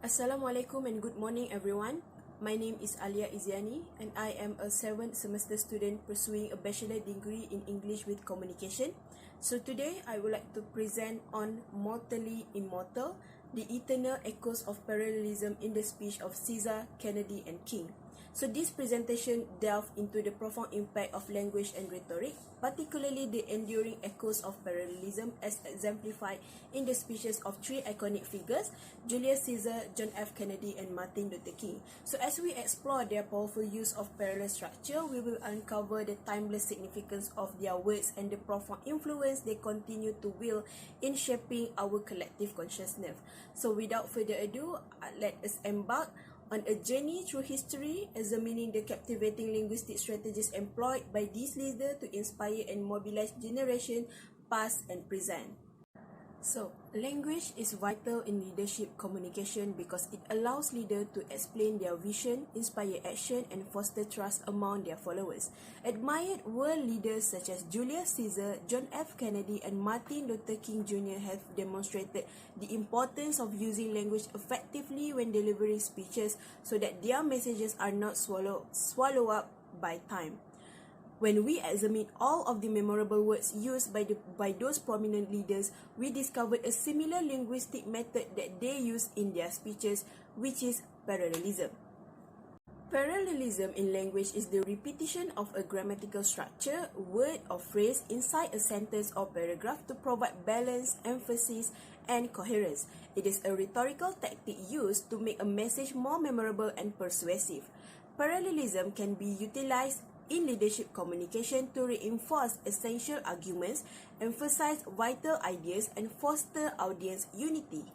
Assalamualaikum and good morning everyone. My name is ALIA IZYANI and I am a 7th semester student pursuing a bachelor degree in English with Communication. So today I would like to present on Mortally Immortal, the eternal echoes of parallelism in the speech of Caesar, Kennedy and King. So this presentation delved into the profound impact of language and rhetoric, particularly the enduring echoes of parallelism as exemplified in the speeches of three iconic figures, Julius Caesar, John F. Kennedy and Martin Luther King. So as we explore their powerful use of parallel structure, we will uncover the timeless significance of their words and the profound influence they continue to wield in shaping our collective consciousness. So without further ado, let us embark on a journey through history, examining the captivating linguistic strategies employed by these leaders to inspire and mobilize generations past and present. So, language is vital in leadership communication because it allows leaders to explain their vision, inspire action, and foster trust among their followers. Admired world leaders such as Julius Caesar, John F. Kennedy, and Martin Luther King Jr. have demonstrated the importance of using language effectively when delivering speeches so that their messages are not swallowed up by time. When we examine all of the memorable words used by those prominent leaders, we discovered a similar linguistic method that they use in their speeches, which is parallelism. Parallelism in language is the repetition of a grammatical structure, word or phrase inside a sentence or paragraph to provide balance, emphasis, and coherence. It is a rhetorical tactic used to make a message more memorable and persuasive. Parallelism can be utilized in leadership communication to reinforce essential arguments, emphasize vital ideas, and foster audience unity.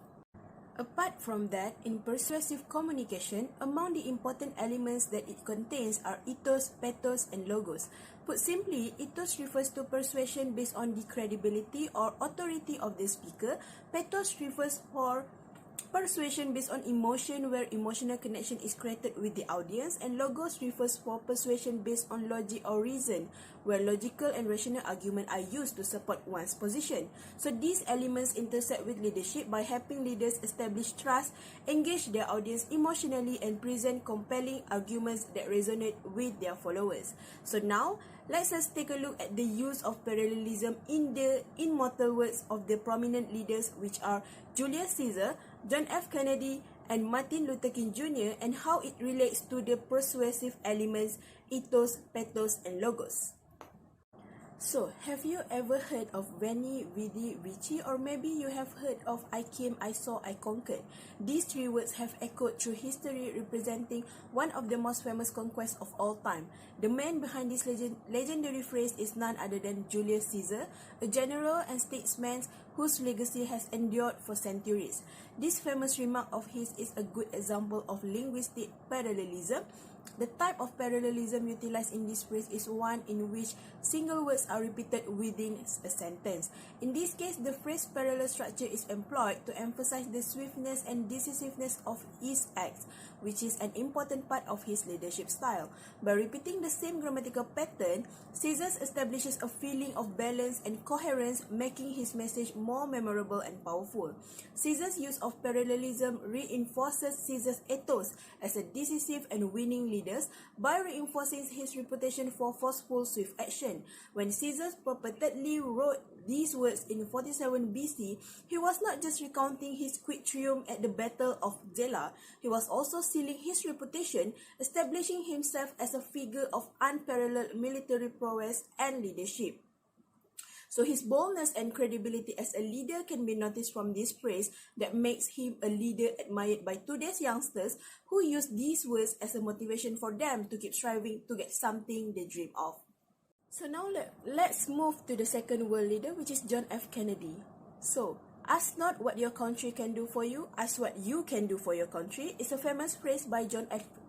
Apart from that, in persuasive communication, among the important elements that it contains are ethos, pathos, and logos. Put simply, ethos refers to persuasion based on the credibility or authority of the speaker. Pathos refers for persuasion based on emotion, where emotional connection is created with the audience, and logos refers for persuasion based on logic or reason, where logical and rational argument are used to support one's position. So these elements intersect with leadership by helping leaders establish trust, engage their audience emotionally, and present compelling arguments that resonate with their followers. So now, let's just take a look at the use of parallelism in the immortal words of the prominent leaders, which are Julius Caesar, John F. Kennedy, and Martin Luther King Jr., and how it relates to the persuasive elements ethos, pathos, and logos. So, have you ever heard of Veni, Vidi, Vici, or maybe you have heard of I came, I saw, I conquered? These three words have echoed through history, representing one of the most famous conquests of all time. The man behind this legendary phrase is none other than Julius Caesar, a general and statesman whose legacy has endured for centuries. This famous remark of his is a good example of linguistic parallelism. The type of parallelism utilized in this phrase is one in which single words are repeated within a sentence. In this case, the phrase parallel structure is employed to emphasize the swiftness and decisiveness of his acts, which is an important part of his leadership style. By repeating the same grammatical pattern, Caesar establishes a feeling of balance and coherence, making his message more memorable and powerful. Caesar's use of parallelism reinforces Caesar's ethos as a decisive and winning leader by reinforcing his reputation for forceful, swift action. When Caesar purportedly wrote these words in 47 BC, he was not just recounting his quick triumph at the Battle of Zela, he was also sealing his reputation, establishing himself as a figure of unparalleled military prowess and leadership. So his boldness and credibility as a leader can be noticed from this phrase that makes him a leader admired by today's youngsters who use these words as a motivation for them to keep striving to get something they dream of. So now let's move to the second world leader, which is John F. Kennedy. So, ask not what your country can do for you, ask what you can do for your country is a famous phrase by John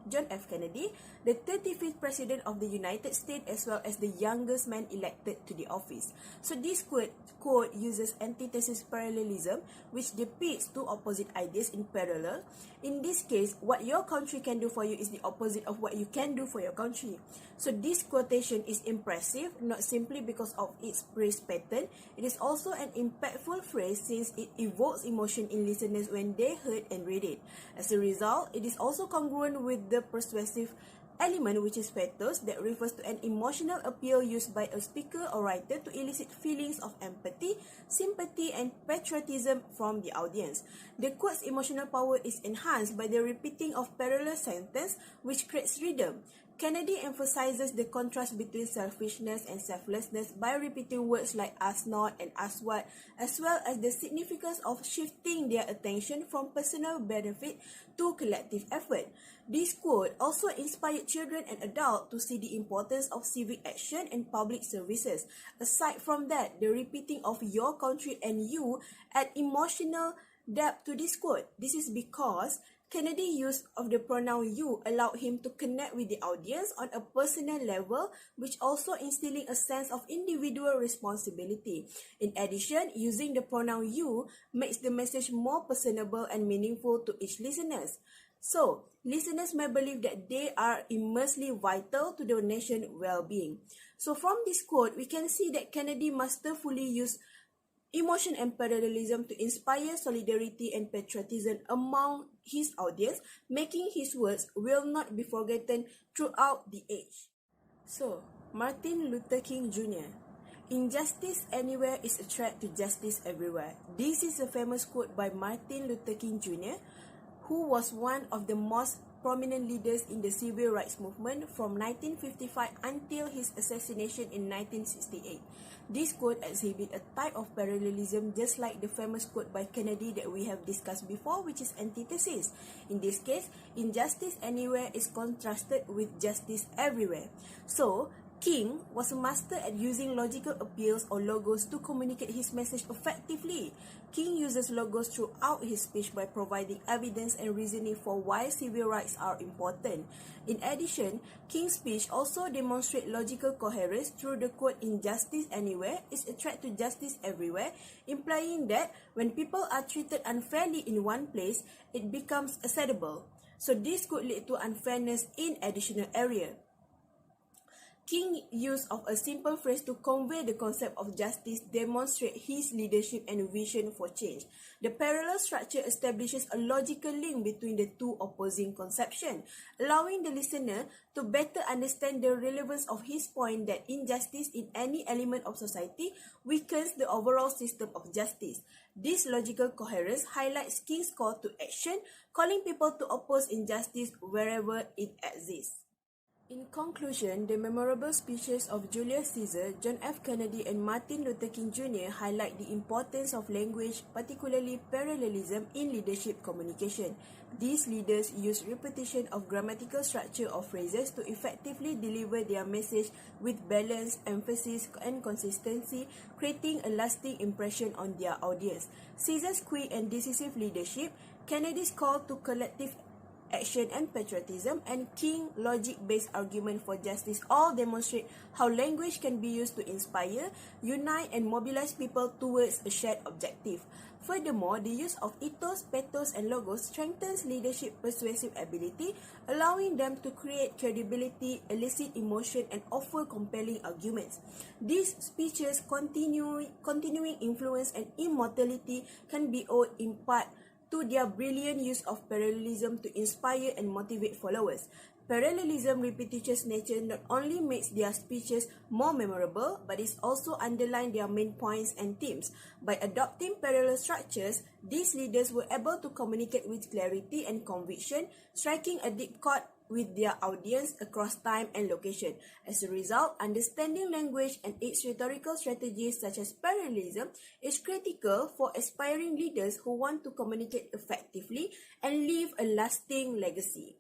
John F. Kennedy, the 35th President of the United States, as well as the youngest man elected to the office. So this quote uses antithesis parallelism, which depicts two opposite ideas in parallel. In this case, what your country can do for you is the opposite of what you can do for your country. So this quotation is impressive, not simply because of its praise pattern. It is also an impactful phrase since it evokes emotion in listeners when they heard and read it. As a result, it is also congruent with the persuasive element, which is pathos, that refers to an emotional appeal used by a speaker or writer to elicit feelings of empathy, sympathy, and patriotism from the audience. The quote's emotional power is enhanced by the repeating of parallel sentences, which creates rhythm. Kennedy emphasizes the contrast between selfishness and selflessness by repeating words like "us not" and "us what", as well as the significance of shifting their attention from personal benefit to collective effort. This quote also inspired children and adults to see the importance of civic action and public services. Aside from that, the repeating of "your country" and "you" add emotional depth to this quote. This is because Kennedy's use of the pronoun "you" allowed him to connect with the audience on a personal level, which also instilling a sense of individual responsibility. In addition, using the pronoun "you" makes the message more personable and meaningful to each listener. So, listeners may believe that they are immensely vital to the nation's well-being. So, from this quote, we can see that Kennedy masterfully used emotion and parallelism to inspire solidarity and patriotism among his audience, making his words will not be forgotten throughout the age. So, Martin Luther King Jr. Injustice anywhere is a threat to justice everywhere. This is a famous quote by Martin Luther King Jr., who was one of the most prominent leaders in the civil rights movement from 1955 until his assassination in 1968. This quote exhibits a type of parallelism just like the famous quote by Kennedy that we have discussed before, which is antithesis. In this case, injustice anywhere is contrasted with justice everywhere. So, King was a master at using logical appeals or logos to communicate his message effectively. King uses logos throughout his speech by providing evidence and reasoning for why civil rights are important. In addition, King's speech also demonstrates logical coherence through the quote "injustice anywhere is a threat to justice everywhere," implying that when people are treated unfairly in one place, it becomes acceptable. So this could lead to unfairness in additional area. King's use of a simple phrase to convey the concept of justice demonstrates his leadership and vision for change. The parallel structure establishes a logical link between the two opposing conceptions, allowing the listener to better understand the relevance of his point that injustice in any element of society weakens the overall system of justice. This logical coherence highlights King's call to action, calling people to oppose injustice wherever it exists. In conclusion, the memorable speeches of Julius Caesar, John F. Kennedy, and Martin Luther King Jr. highlight the importance of language, particularly parallelism, in leadership communication. These leaders use repetition of grammatical structure of phrases to effectively deliver their message with balance, emphasis, and consistency, creating a lasting impression on their audience. Caesar's quick and decisive leadership, Kennedy's call to collective action and patriotism, and King's logic-based argument for justice all demonstrate how language can be used to inspire, unite, and mobilize people towards a shared objective. Furthermore, the use of ethos, pathos, and logos strengthens leadership persuasive ability, allowing them to create credibility, elicit emotion, and offer compelling arguments. These speeches' continuing influence and immortality can be owed in part to their brilliant use of parallelism to inspire and motivate followers. Parallelism repetitious nature not only makes their speeches more memorable, but it also underlines their main points and themes. By adopting parallel structures, these leaders were able to communicate with clarity and conviction, striking a deep chord with their audience across time and location. As a result, understanding language and its rhetorical strategies such as parallelism is critical for aspiring leaders who want to communicate effectively and leave a lasting legacy.